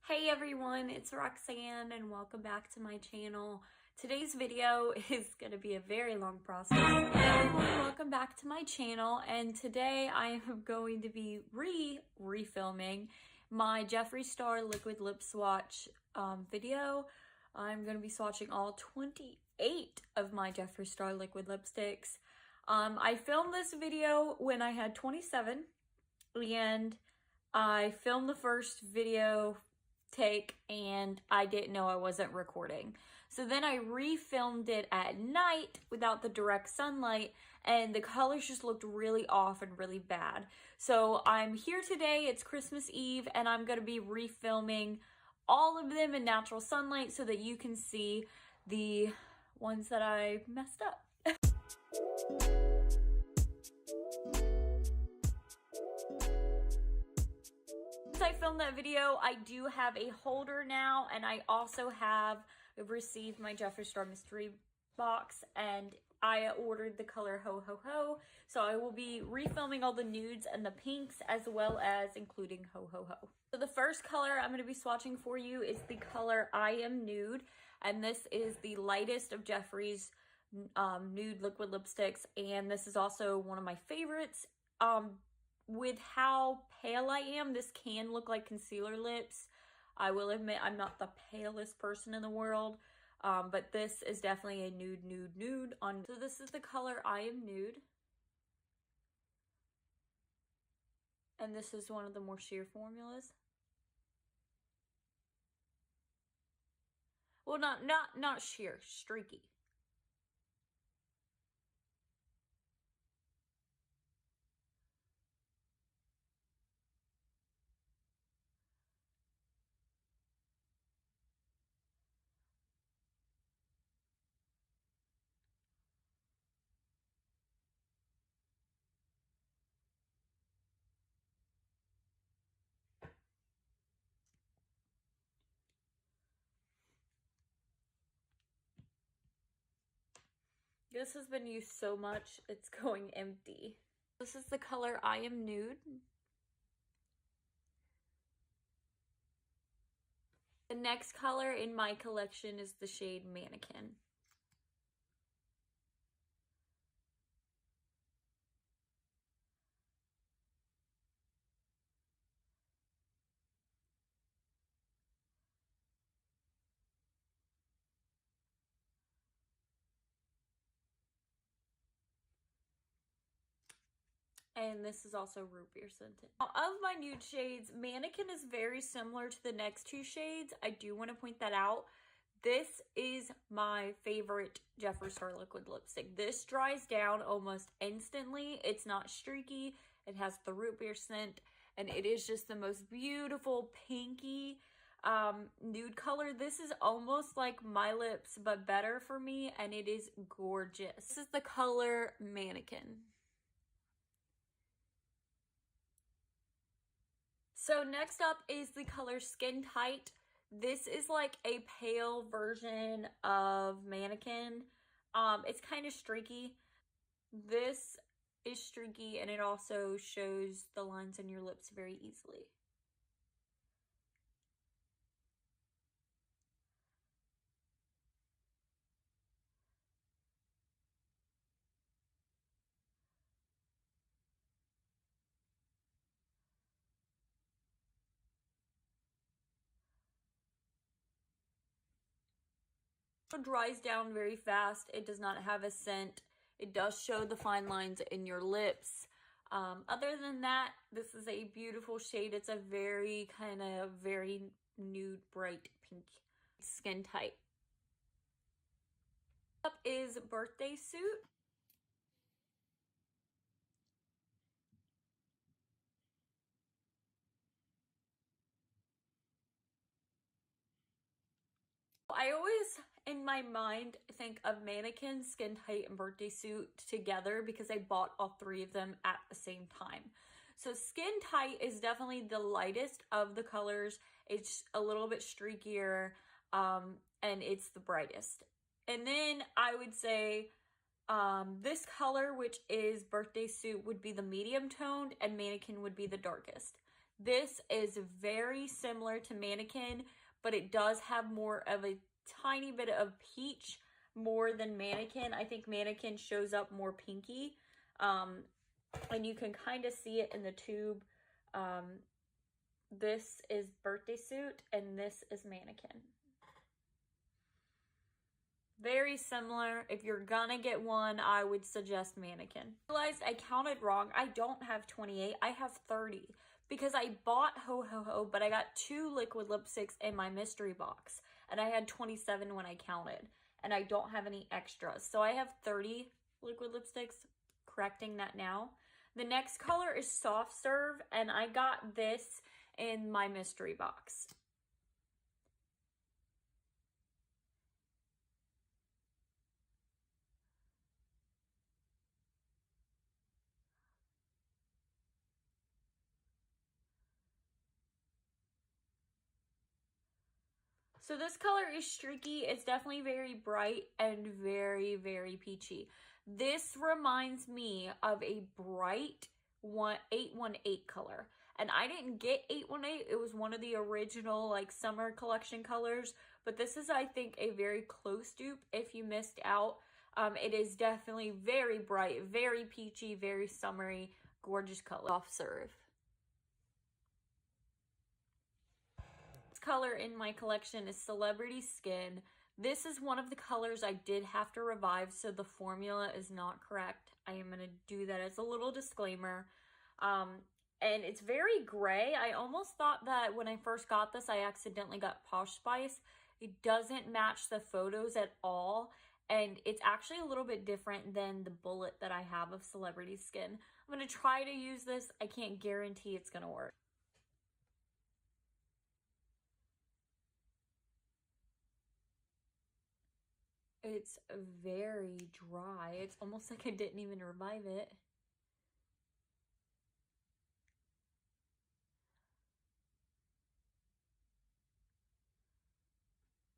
Hey everyone, it's Roxanne and welcome back to my channel. Today's video is going to be a very long process. Hey everyone, welcome back to my channel, and today I am going to be refilming my Jeffree Star Liquid Lip Swatch video. I'm going to be swatching all 28 of my Jeffree Star Liquid Lipsticks. I filmed this video when I had 27, and I filmed the first video take and I didn't know I wasn't recording. So then I refilmed it at night without the direct sunlight, and the colors just looked really off and really bad. So I'm here today, it's Christmas Eve, and I'm going to be refilming all of them in natural sunlight so that you can see the ones that I messed up. Since I filmed that video, I do have a holder now, and I also have received my Jeffree Star mystery box, and I ordered the color Ho Ho Ho, so I will be refilming all the nudes and the pinks as well as including Ho Ho Ho. So the first color I'm going to be swatching for you is the color I Am Nude, and this is the lightest of Jeffree's nude liquid lipsticks, and this is also one of my favorites. With how pale I am, this can look like concealer lips. I will admit I'm not the palest person in the world, but this is definitely a nude on. So this is the color I Am Nude. And this is one of the more sheer formulas. Well, not sheer, streaky. This has been used so much, it's going empty. This is the color I Am Nude. The next color in my collection is the shade Mannequin. And this is also root beer scented. Now, of my nude shades, Mannequin is very similar to the next two shades. I do want to point that out. This is my favorite Jeffree Star Liquid Lipstick. This dries down almost instantly. It's not streaky. It has the root beer scent, and it is just the most beautiful pinky nude color. This is almost like my lips, but better for me, and it is gorgeous. This is the color Mannequin. So next up is the color Skin Tight. This is like a pale version of Mannequin. It's kind of streaky. This is streaky, and it also shows the lines in your lips very easily. It dries down very fast. It does not have a scent. It does show the fine lines in your lips. Other than that, this is a beautiful shade. It's a very very nude, bright pink. Skin Tight. Up is Birthday Suit. I always, in my mind, think of Mannequin, Skin Tight, and Birthday Suit together because I bought all three of them at the same time. So Skin Tight is definitely the lightest of the colors. It's a little bit streakier, and it's the brightest. And then I would say this color, which is Birthday Suit, would be the medium toned, and Mannequin would be the darkest. This is very similar to Mannequin, but it does have more of a tiny bit of peach more than Mannequin. I think Mannequin shows up more pinky, and you can kind of see it in the tube. This is Birthday Suit, and this is Mannequin. Very similar. If you're gonna get one, I would suggest Mannequin. I realized I counted wrong. I don't have 28, I have 30. Because I bought Ho Ho Ho, but I got 2 liquid lipsticks in my mystery box. And I had 27 when I counted. And I don't have any extras. So I have 30 liquid lipsticks, correcting that now. The next color is Soft Serve, and I got this in my mystery box. So this color is streaky. It's definitely very bright and very, very peachy. This reminds me of a bright 818 color. And I didn't get 818. It was one of the original like summer collection colors. But this is, I think, a very close dupe if you missed out. It is definitely very bright, very peachy, very summery, gorgeous color. Soft Serve. Color in my collection is Celebrity Skin. This is one of the colors I did have to revive, so the formula is not correct. I am going to do that as a little disclaimer. And it's very gray. I almost thought that when I first got this, I accidentally got Posh Spice. It doesn't match the photos at all, and it's actually a little bit different than the bullet that I have of Celebrity Skin. I'm going to try to use this. I can't guarantee it's going to work. It's very dry. It's almost like I didn't even revive it.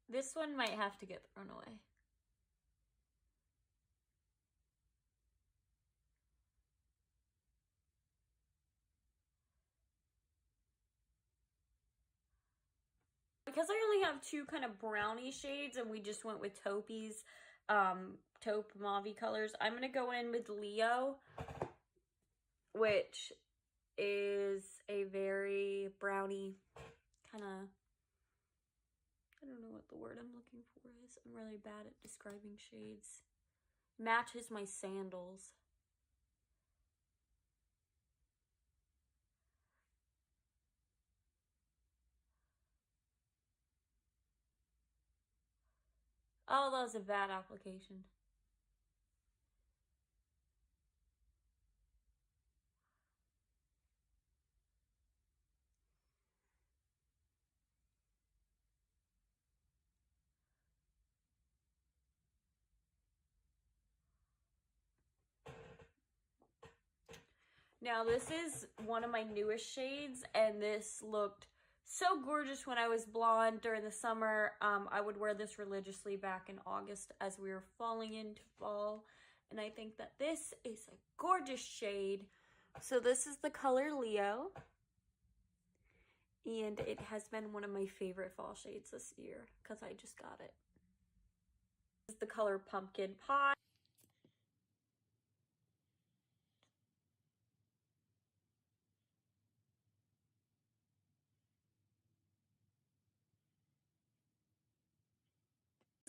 This one might have to get thrown away. Because I only have 2 kind of brownie shades and we just went with taupe's, taupe mauve colors, I'm going to go in with Leo, which is a very brownie kind of, I don't know what the word I'm looking for is. I'm really bad at describing shades. Matches my sandals. Oh, that was a bad application. Now, this is one of my newest shades, and this looked so gorgeous when I was blonde during the summer. I would wear this religiously back in August as we were falling into fall, and I think that this is a gorgeous shade. So this is the color Leo, and it has been one of my favorite fall shades this year because I just got it. This is the color Pumpkin Pie.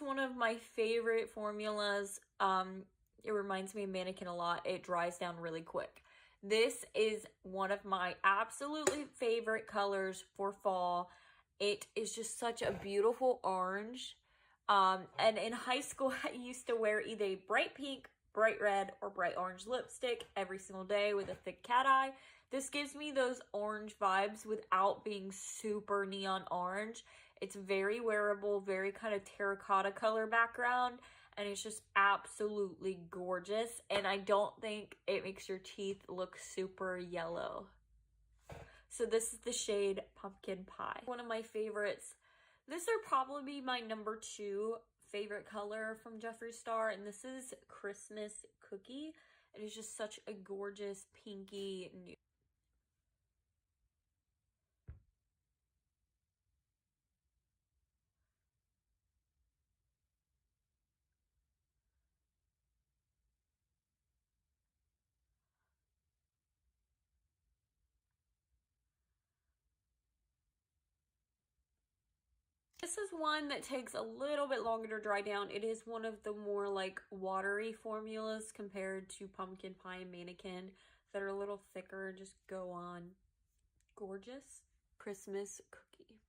One of my favorite formulas. It reminds me of Mannequin a lot. It dries down really quick. This is one of my absolutely favorite colors for fall. It is just such a beautiful orange. And in high school, I used to wear either bright pink, bright red, or bright orange lipstick every single day with a thick cat eye. This gives me those orange vibes without being super neon orange. It's very wearable, very kind of terracotta color background, and it's just absolutely gorgeous. And I don't think it makes your teeth look super yellow. So this is the shade Pumpkin Pie. One of my favorites. This would probably be my #2 favorite color from Jeffree Star, and this is Christmas Cookie. It is just such a gorgeous pinky nude. This is one that takes a little bit longer to dry down. It is one of the more like watery formulas compared to Pumpkin Pie and Mannequin that are a little thicker and just go on. Gorgeous. Christmas cookie.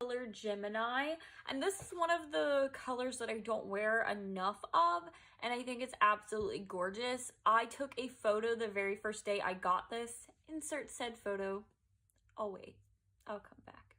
Color Gemini, and this is one of the colors that I don't wear enough of, and I think it's absolutely gorgeous. I took a photo the very first day I got this. Insert said photo. I'll wait. I'll come back.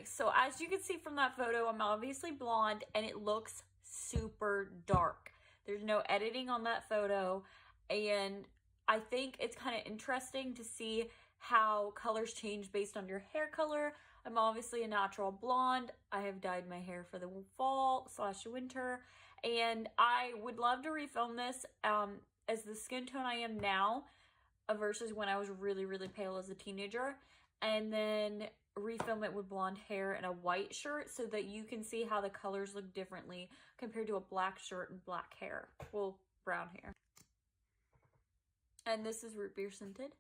So as you can see from that photo, I'm obviously blonde and it looks super dark. There's no editing on that photo, and I think it's kind of interesting to see how colors change based on your hair color. I'm obviously a natural blonde. I have dyed my hair for the fall/winter, and I would love to refilm this as the skin tone I am now versus when I was really, really pale as a teenager, and then refilm it with blonde hair and a white shirt so that you can see how the colors look differently compared to a black shirt and black hair. Well, brown hair. And this is root beer scented.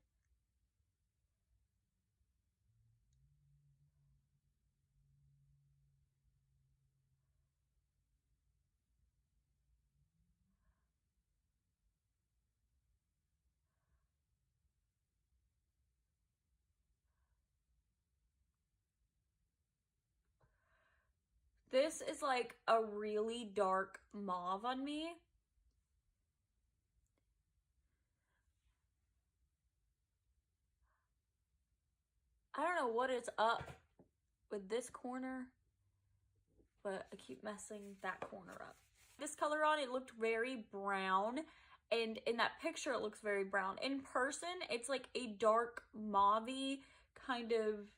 This is like a really dark mauve on me. I don't know what is up with this corner, but I keep messing that corner up. This color on, it looked very brown, and in that picture it looks very brown. In person, it's like a dark mauve-y kind of,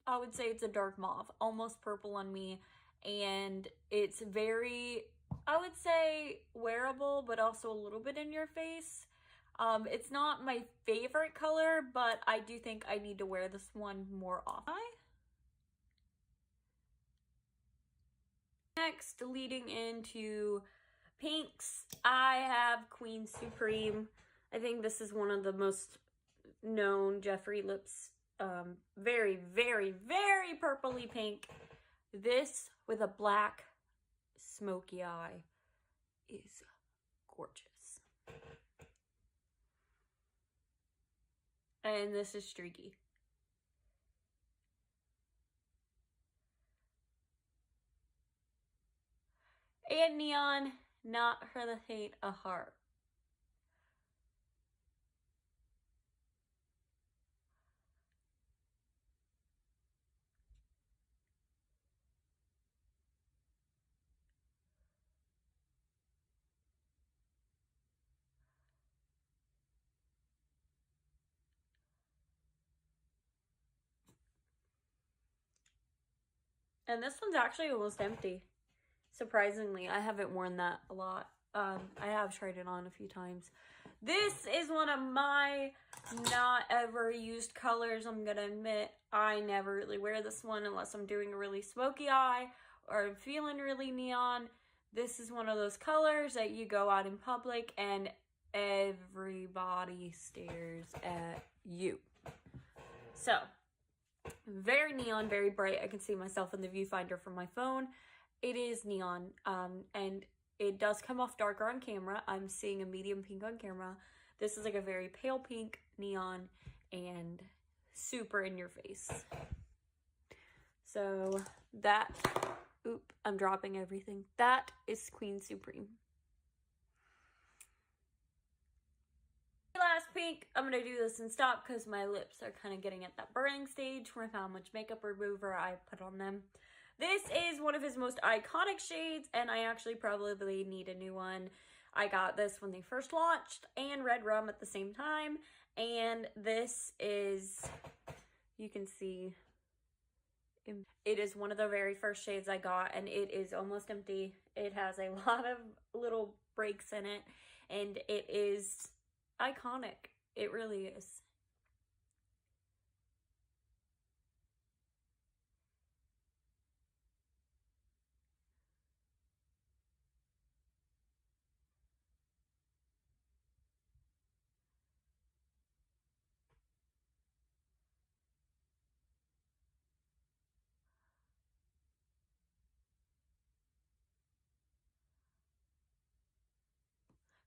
I would say it's a dark mauve, almost purple on me, and it's very, I would say, wearable, but also a little bit in your face. It's not my favorite color, but I do think I need to wear this one more often. Next, leading into pinks, I have Queen Supreme. I think this is one of the most known Jeffree lips. Very, very, very purpley pink. This with a black smoky eye is gorgeous. And this is streaky. And neon, not for the faint of heart. And this one's actually almost empty. Surprisingly, I haven't worn that a lot. I have tried it on a few times. This is one of my not ever used colors. I'm gonna admit, I never really wear this one unless I'm doing a really smoky eye or I'm feeling really neon. This is one of those colors that you go out in public and everybody stares at you. So, very neon, very bright. I can see myself in the viewfinder from my phone. It is neon, and it does come off darker on camera. I'm seeing a medium pink on camera. This is like a very pale pink neon and super in your face. So that, oop, I'm dropping everything. That is Queen Supreme. Last pink, I'm gonna do this and stop because my lips are kind of getting at that burning stage from how much makeup remover I put on them. This is one of his most iconic shades, and I actually probably need a new one. I got this when they first launched, and Red Rum at the same time, and this is, you can see, it is one of the very first shades I got, and it is almost empty. It has a lot of little breaks in it, and it is iconic. It really is.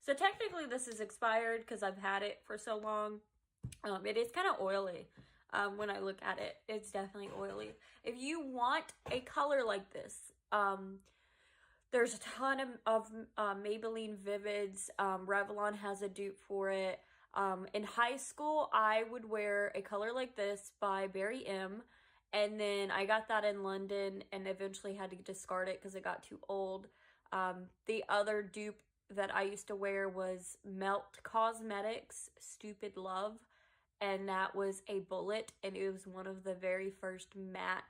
So technically this is expired because I've had it for so long. It is kind of oily. When I look at it, it's definitely oily. If you want a color like this, there's a ton of Maybelline Vivids. Revlon has a dupe for it. In high school, I would wear a color like this by Barry M. And then I got that in London and eventually had to discard it because it got too old. The other dupe that I used to wear was Melt Cosmetics Stupid Love. And that was a bullet. And it was one of the very first matte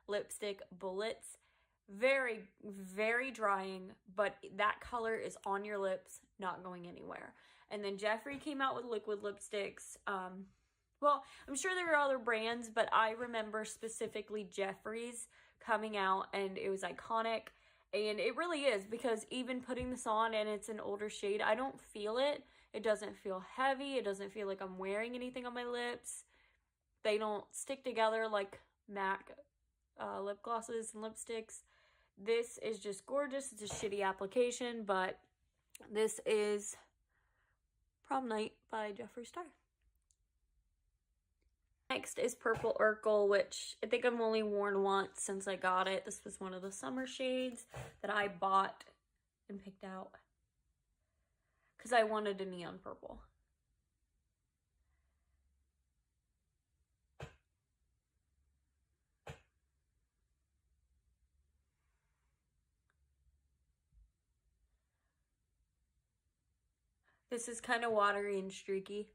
lipstick bullets. Very, very drying, but that color is on your lips, not going anywhere. And then Jeffree came out with liquid lipsticks. Well, I'm sure there were other brands, but I remember specifically Jeffree's coming out, and it was iconic. And it really is, because even putting this on and it's an older shade, I don't feel it. It doesn't feel heavy. It doesn't feel like I'm wearing anything on my lips. They don't stick together like MAC lip glosses and lipsticks. This is just gorgeous. It's a shitty application, but this is Prom Night by Jeffree Star. Next is Purple Urkel, which I think I've only worn once since I got it. This was one of the summer shades that I bought and picked out because I wanted a neon purple. This is kind of watery and streaky.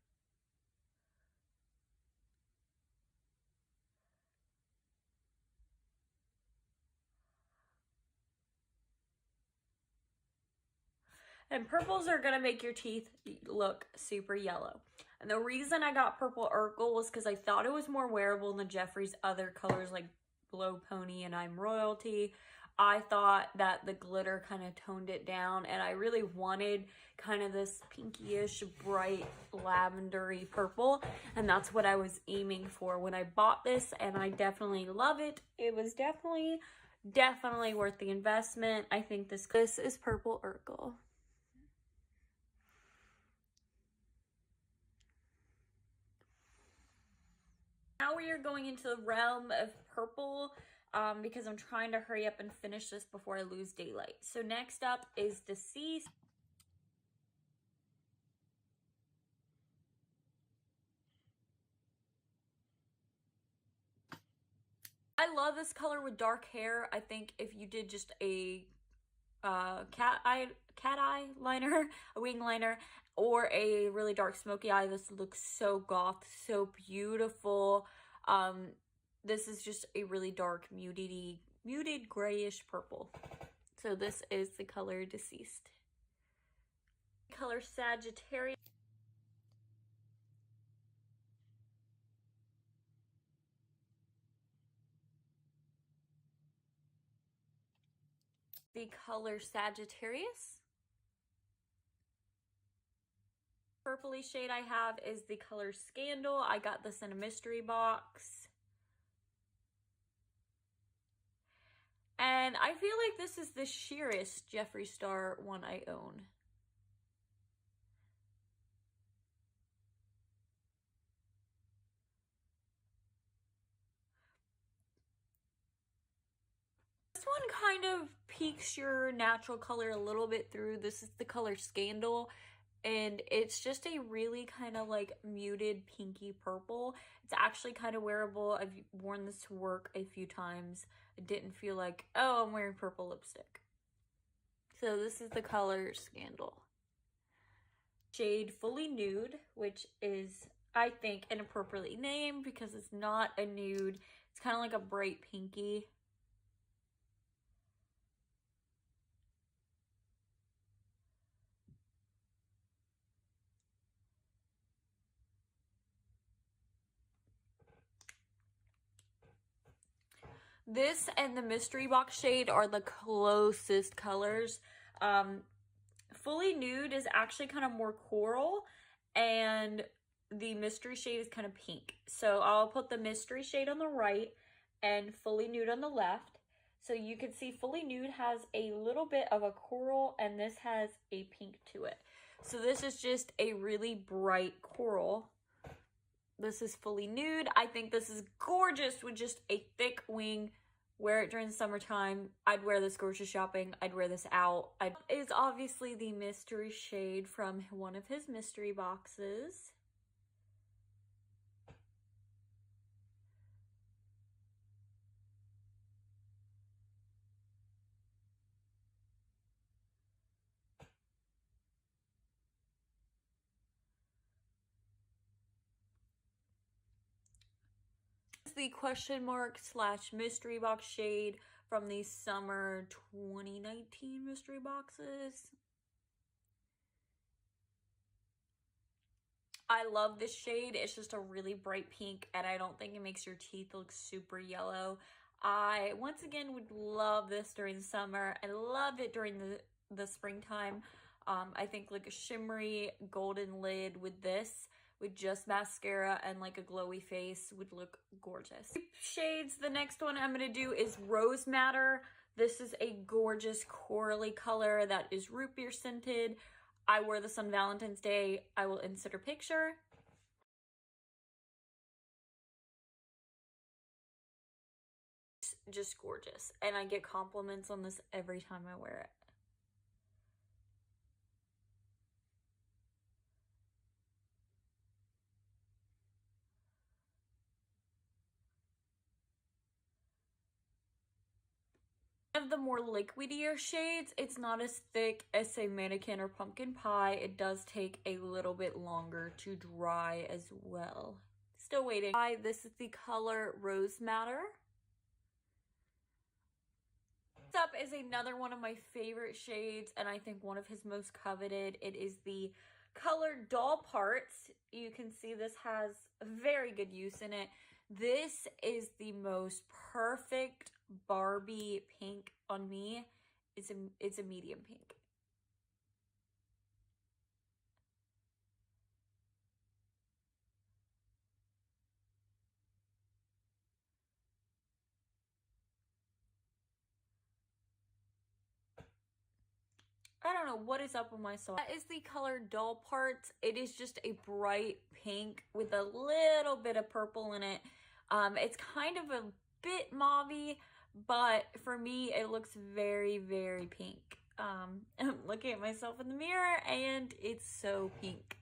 And purples are going to make your teeth look super yellow. And the reason I got Purple Urkel was because I thought it was more wearable than Jeffree's other colors like Blow Pony and I'm Royalty. I thought that the glitter kind of toned it down, and I really wanted kind of this pinkyish, bright, lavendery purple, and that's what I was aiming for when I bought this, and I definitely love it. It was definitely worth the investment. I think this is Purple Urkel. Now we are going into the realm of purple because I'm trying to hurry up and finish this before I lose daylight. So next up is Deceased. I love this color with dark hair. I think if you did just a cat eye liner, a wing liner, or a really dark smoky eye, this looks so goth, so beautiful. This is just a really dark muted grayish purple. So this is the color Deceased. Color Sagittarius. The color Sagittarius. Purpley shade I have is the color Scandal. I got this in a mystery box. And I feel like this is the sheerest Jeffree Star one I own. This one kind of peaks your natural color a little bit through. This is the color Scandal, and it's just a really kind of like muted pinky purple. It's actually kind of wearable. I've worn this to work a few times. It didn't feel like, oh, I'm wearing purple lipstick. So this is the color Scandal. Shade Fully Nude, which is, I think, inappropriately named because it's not a nude. It's kind of like a bright pinky. This and the mystery box shade are the closest colors. Fully Nude is actually kind of more coral, and the mystery shade is kind of pink. So I'll put the mystery shade on the right and Fully Nude on the left. So you can see Fully Nude has a little bit of a coral, and this has a pink to it. So this is just a really bright coral. This is Fully Nude. I think this is gorgeous with just a thick wing. Wear it during the summertime. I'd wear this grocery shopping. I'd wear this out. Is obviously the mystery shade from one of his mystery boxes. The question mark / mystery box shade from the summer 2019 mystery boxes. I love this shade. It's just a really bright pink, and I don't think it makes your teeth look super yellow. I, once again, would love this during the summer. I love it during the springtime. I think like a shimmery golden lid with this, with just mascara and like a glowy face, would look gorgeous. Shades, the next one I'm going to do is Rose Madder. This is a gorgeous corally color that is root beer scented. I wore this on Valentine's Day. I will insert a picture. It's just gorgeous. And I get compliments on this every time I wear it. Of the more liquidier shades, it's not as thick as say Mannequin or Pumpkin Pie. It does take a little bit longer to dry as well. Still waiting. This is the color Rose Madder. Next up is another one of my favorite shades, and I think one of his most coveted. It is the color Doll Parts. You can see this has very good use in it. This is the most perfect Barbie pink on me. It's a medium pink. I don't know what is up with my soul. That is the color Doll Parts. It is just a bright pink with a little bit of purple in it. It's kind of a bit mauve-y, but for me, it looks very, very pink. I'm looking at myself in the mirror and it's so pink.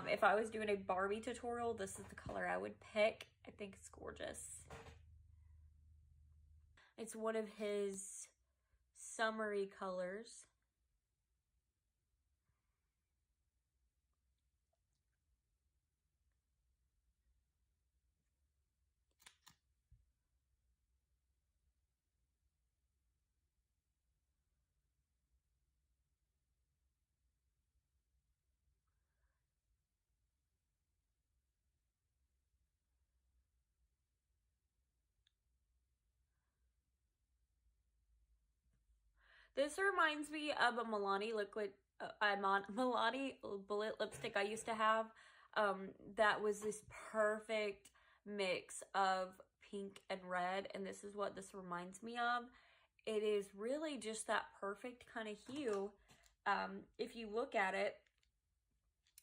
If I was doing a Barbie tutorial, this is the color I would pick. I think it's gorgeous. It's one of his summery colors. This reminds me of a Milani bullet lipstick I used to have. That was this perfect mix of pink and red, and this is what this reminds me of. It is really just that perfect kind of hue. If you look at it,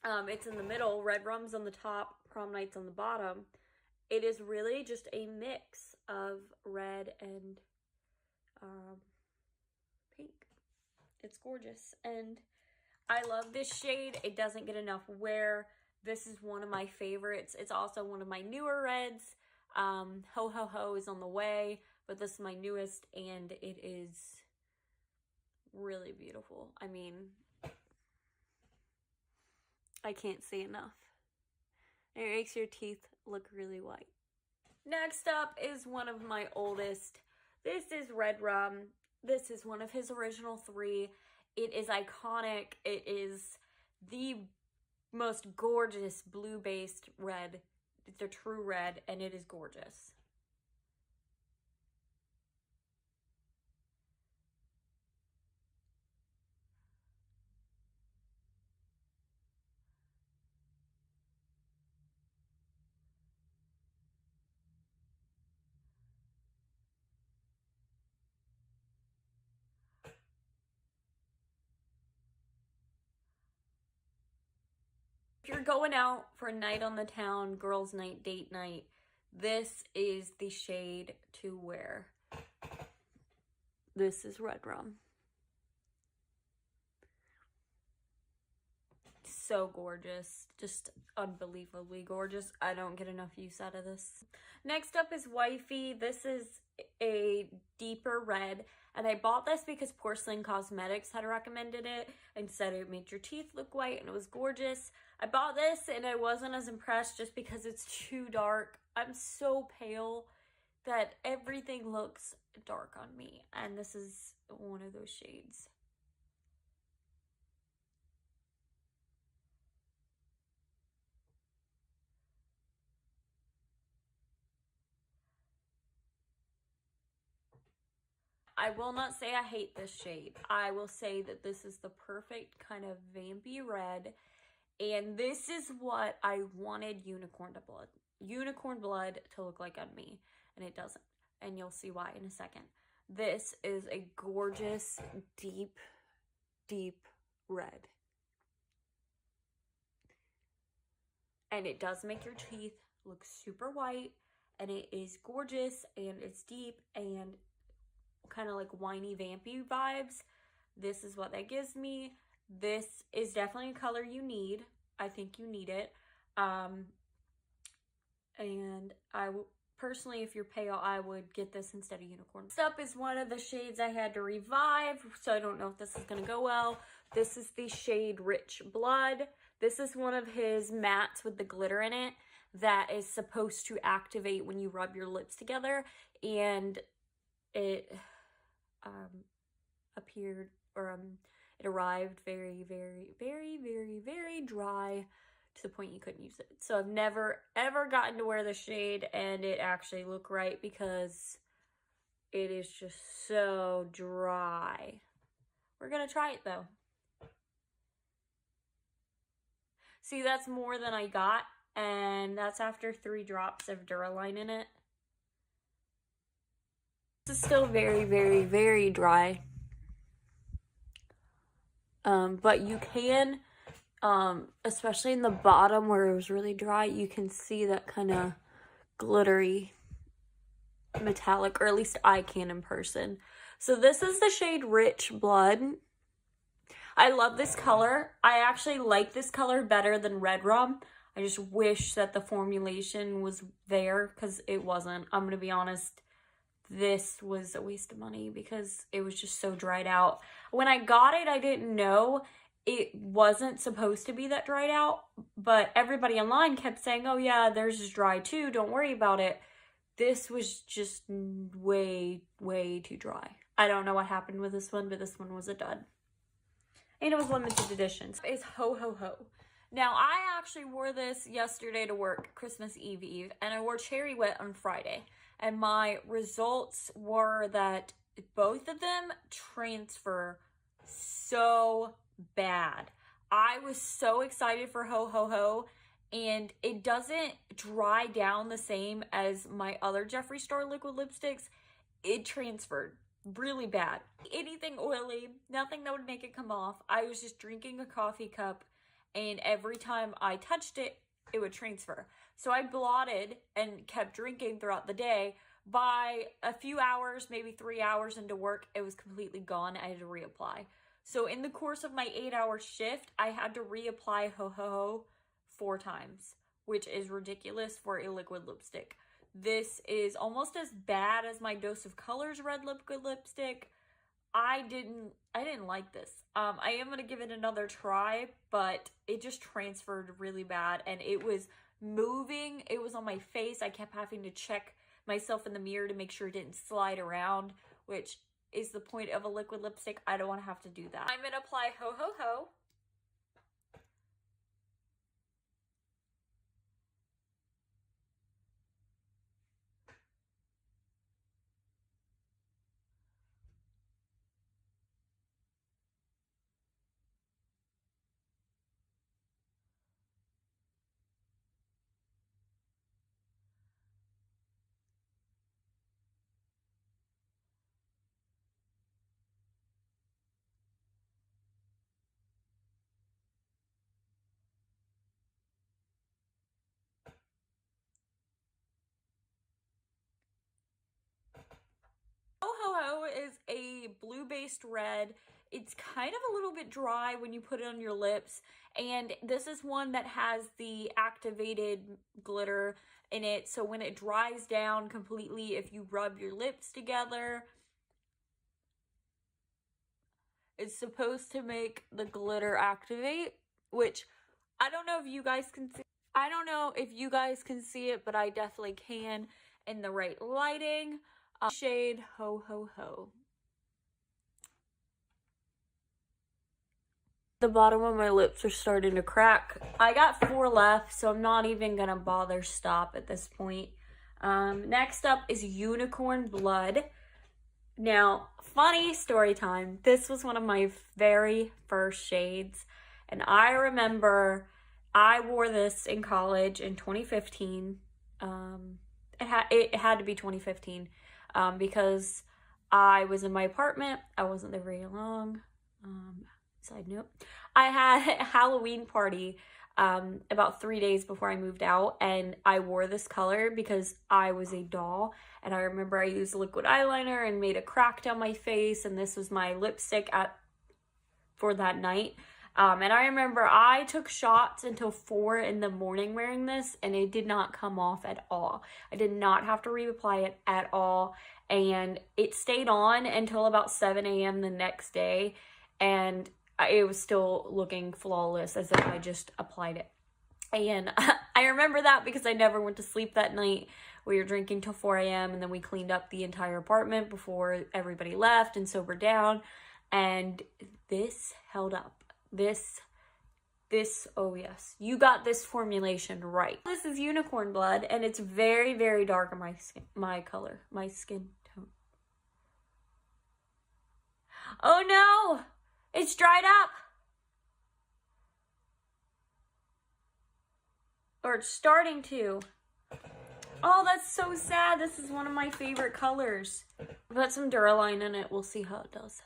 it's in the middle, red rum's on the top, prom night's on the bottom. It is really just a mix of red and pink. It's gorgeous, and I love this shade. It doesn't get enough wear. This is one of my favorites. It's also one of my newer reds. Ho Ho Ho is on the way, but this is my newest, and it is really beautiful. I mean, I can't say enough. It makes your teeth look really white. Next up is one of my oldest. This is Red Rum. This is one of his original 3. It is iconic. It is the most gorgeous blue-based red. It's a true red, and it is gorgeous. If you're going out for a night on the town, girls' night, date night, this is the shade to wear. This is Red Rum. So gorgeous, just unbelievably gorgeous. I don't get enough use out of this. Next up is Wifey. This is a deeper red, and I bought this because Porcelain Cosmetics had recommended it and said it made your teeth look white and it was gorgeous. I bought this and I wasn't as impressed just because it's too dark. I'm so pale that everything looks dark on me, and this is one of those shades. I will not say I hate this shade. I will say that this is the perfect kind of vampy red, and this is what I wanted unicorn blood to look like on me, and it doesn't, and you'll see why in a second. This is a gorgeous, deep, deep red, and it does make your teeth look super white, and it is gorgeous, and it's deep, and kind of like whiny vampy vibes. This is what that gives me. This is definitely a color you need. I think you need it. And personally, if you're pale, I would get this instead of unicorn. Next up is one of the shades I had to revive, so I don't know if this is gonna go well. This is the shade Rich Blood. This is one of his mattes with the glitter in it that is supposed to activate when you rub your lips together, and it it arrived very, very, very, very, very dry to the point you couldn't use it. So I've never ever gotten to wear the shade and it actually look right because it is just so dry. We're gonna try it though. See, that's more than I got, and that's after 3 drops of Duraline in it. This is still very, very, very dry. But you can, especially in the bottom where it was really dry, you can see that kind of glittery metallic, or at least I can in person. So this is the shade Rich Blood. I love this color. I actually like this color better than Red Rum. I just wish that the formulation was there because it wasn't. I'm gonna be honest. This was a waste of money because it was just so dried out. When I got it, I didn't know it wasn't supposed to be that dried out, but everybody online kept saying, oh yeah, theirs is dry too, don't worry about it. This was just way, way too dry. I don't know what happened with this one, but this one was a dud. And it was limited edition. It's Ho Ho Ho. Now, I actually wore this yesterday to work, Christmas Eve, and I wore Cherry Wet on Friday. And my results were that both of them transfer so bad. I was so excited for Ho Ho Ho, and it doesn't dry down the same as my other Jeffree Star Liquid Lipsticks. It transferred really bad. Anything oily, nothing that would make it come off. I was just drinking a coffee cup, and every time I touched it, it would transfer. So I blotted and kept drinking throughout the day. By a few hours, maybe 3 hours into work, it was completely gone. I had to reapply. So in the course of my 8-hour shift, I had to reapply Ho Ho Ho 4 times, which is ridiculous for a liquid lipstick. This is almost as bad as my Dose of Colors red liquid lipstick. I didn't like this. I am gonna give it another try, but it just transferred really bad, and it was moving. It was on my face. I kept having to check myself in the mirror to make sure it didn't slide around, which is the point of a liquid lipstick. I don't want to have to do that. I'm gonna apply Ho Ho Ho. Faced Red. It's kind of a little bit dry when you put it on your lips. And this is one that has the activated glitter in it. So when it dries down completely, if you rub your lips together, it's supposed to make the glitter activate, which I don't know if you guys can see. I don't know if you guys can see it, but I definitely can in the right lighting. Shade Ho Ho Ho. The bottom of my lips are starting to crack. I got 4 left, so I'm not even gonna bother stop at this point. Next up is Unicorn Blood. Now, funny story time. This was one of my very first shades, and I remember I wore this in college in 2015. It had to be 2015 because I was in my apartment. I wasn't there very long. Side note, I had a Halloween party about 3 days before I moved out, and I wore this color because I was a doll. And I remember I used liquid eyeliner and made a crack down my face, and this was my lipstick for that night. And I remember I took shots until 4 in the morning wearing this, and it did not come off at all. I did not have to reapply it at all, and it stayed on until about 7 a.m. the next day, and it was still looking flawless as if I just applied it. And I remember that because I never went to sleep that night. We were drinking till 4 a.m. and then we cleaned up the entire apartment before everybody left and sobered down. And this held up. This, oh yes, you got this formulation right. This is Unicorn Blood, and it's very, very dark on my skin, my skin tone. Oh no! It's dried up! Or it's starting to. Oh, that's so sad. This is one of my favorite colors. Put some Duraline in it. We'll see how it does.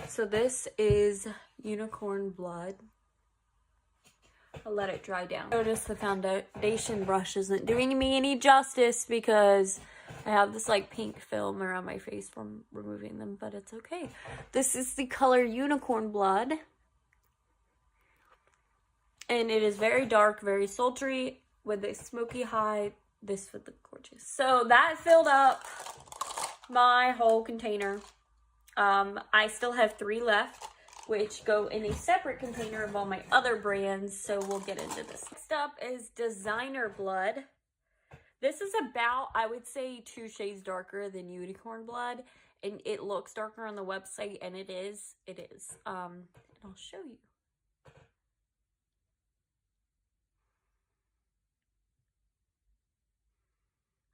So this is Unicorn Blood. I'll let it dry down. Notice the foundation brush isn't doing me any justice because I have this like pink film around my face from removing them, but it's okay. This is the color Unicorn Blood. And it is very dark, very sultry with a smoky high. This would look gorgeous. So that filled up my whole container. I still have 3 left, which go in a separate container of all my other brands, so we'll get into this. Next up is Designer Blood. This is about, I would say, 2 shades darker than Unicorn Blood, and it looks darker on the website, and it is. And I'll show you.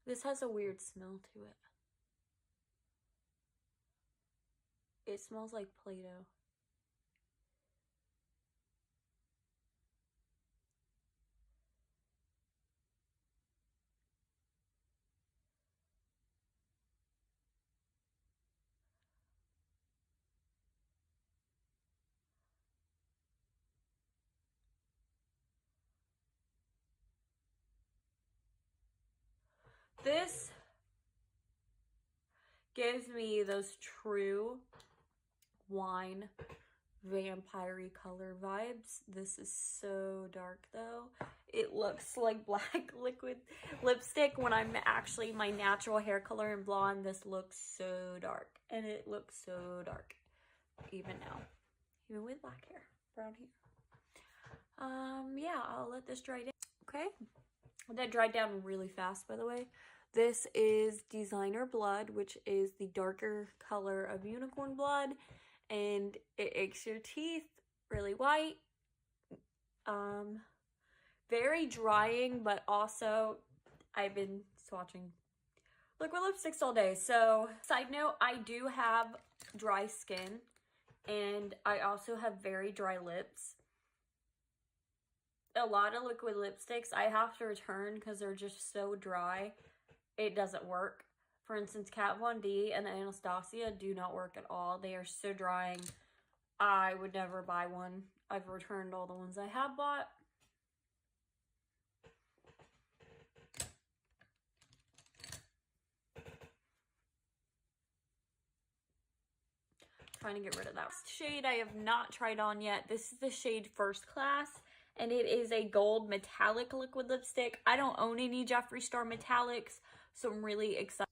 This has a weird smell to it. It smells like Play-Doh. This gives me those true wine vampire-y color vibes. This is so dark though. It looks like black liquid lipstick when I'm actually my natural hair color in blonde. This looks so dark, and it looks so dark even now, even with black hair, brown hair. Yeah, I'll let this dry down. Okay, that dried down really fast, by the way. This is Designer Blood, which is the darker color of Unicorn Blood, and it makes your teeth really white. Very drying, but also I've been swatching liquid lipsticks all day. So, side note, I do have dry skin and I also have very dry lips. A lot of liquid lipsticks I have to return because they're just so dry. It doesn't work. For instance, Kat Von D and Anastasia do not work at all. They are so drying. I would never buy one. I've returned all the ones I have bought. Trying to get rid of that shade I have not tried on yet. This is the shade First Class, and it is a gold metallic liquid lipstick. I don't own any Jeffree Star metallics, so I'm really excited.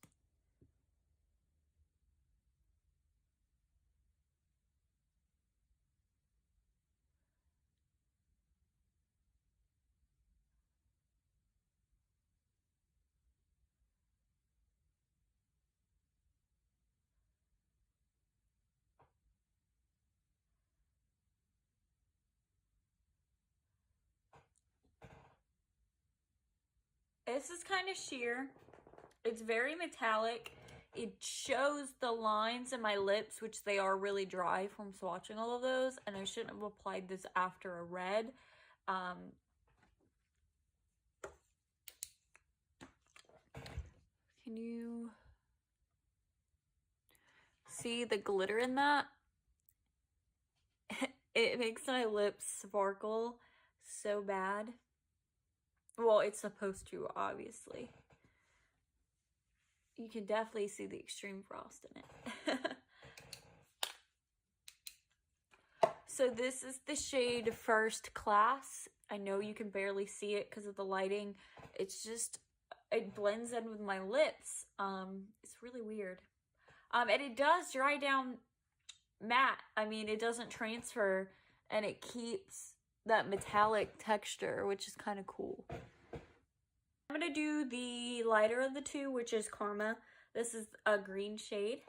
This is kind of sheer. It's very metallic. It shows the lines in my lips, which they are really dry from swatching all of those, and I shouldn't have applied this after a red. Can you see the glitter in that? It makes my lips sparkle so bad. Well, it's supposed to, obviously. You can definitely see the extreme frost in it. So this is the shade First Class. I know you can barely see it because of the lighting. It's just, it blends in with my lips. It's really weird. And it does dry down matte. I mean, it doesn't transfer and it keeps that metallic texture, which is kind of cool. I'm going to do the lighter of the two, which is Karma. This is a green shade.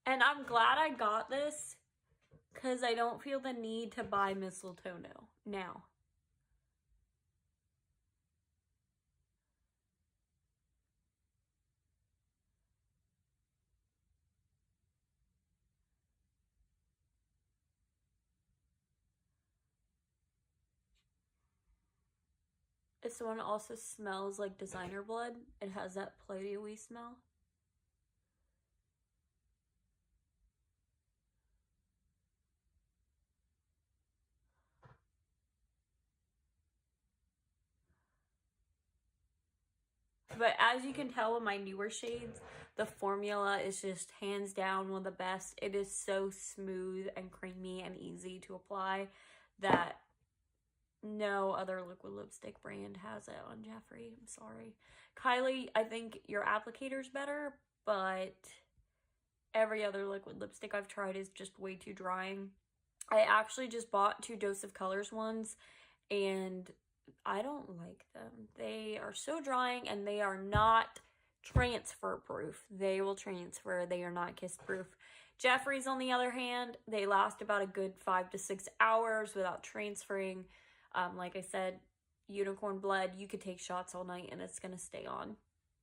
And I'm glad I got this because I don't feel the need to buy Mistletoe now. This one also smells like designer blood. It has that play-doh-y smell. But as you can tell with my newer shades, the formula is just hands down one of the best. It is so smooth and creamy and easy to apply that no other liquid lipstick brand has it on Jeffree. I'm sorry. Kylie, I think your applicator's better, but every other liquid lipstick I've tried is just way too drying. I actually just bought 2 Dose of Colors ones, and I don't like them. They are so drying, and they are not transfer proof. They will transfer. They are not kiss proof. Jeffree's, on the other hand, they last about a good 5 to 6 hours without transferring. Like I said, unicorn blood, you could take shots all night and it's going to stay on.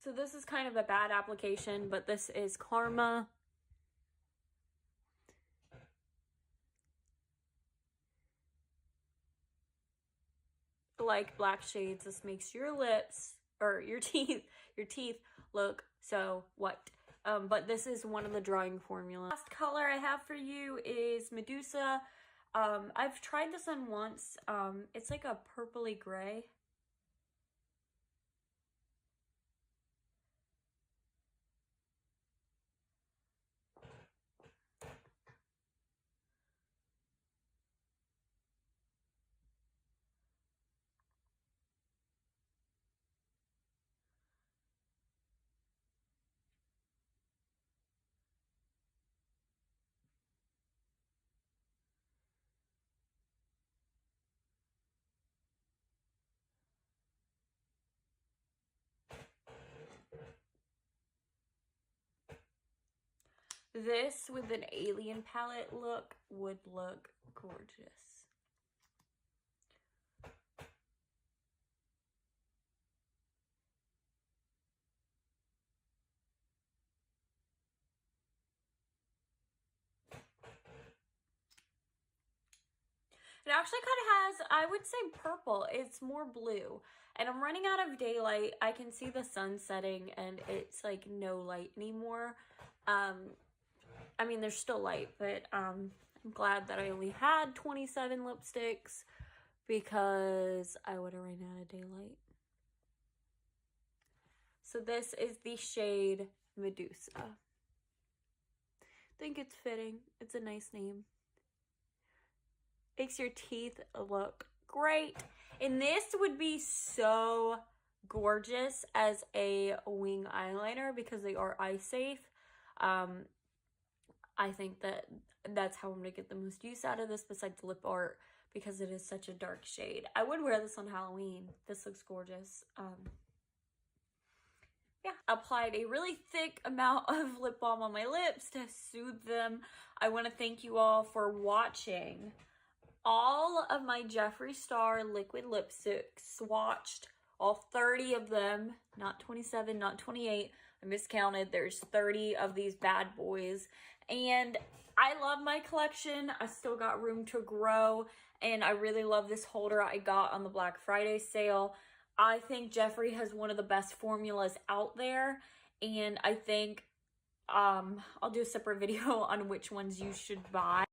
So this is kind of a bad application, but this is Karma. Like black shades, this makes your lips or your teeth look so white. But this is one of the drying formulas. Last color I have for you is Medusa. I've tried this on once. It's like a purpley gray. This with an alien palette look would look gorgeous. It actually kind of has, I would say purple. It's more blue. And I'm running out of daylight. I can see the sun setting and it's like no light anymore. I mean, there's still light, but I'm glad that I only had 27 lipsticks because I would have ran out of daylight. So this is the shade Medusa. I think it's fitting. It's a nice name. Makes your teeth look great. And this would be so gorgeous as a wing eyeliner because they are eye safe. I think that that's how I'm going to get the most use out of this besides lip art because it is such a dark shade. I would wear this on Halloween. This looks gorgeous. Yeah, applied a really thick amount of lip balm on my lips to soothe them. I want to thank you all for watching all of my Jeffree Star Liquid Lipsticks, swatched all 30 of them, not 27, not 28. I miscounted. There's 30 of these bad boys. And I love my collection. I still got room to grow. And I really love this holder I got on the Black Friday sale. I think Jeffree has one of the best formulas out there. And I think I'll do a separate video on which ones you should buy.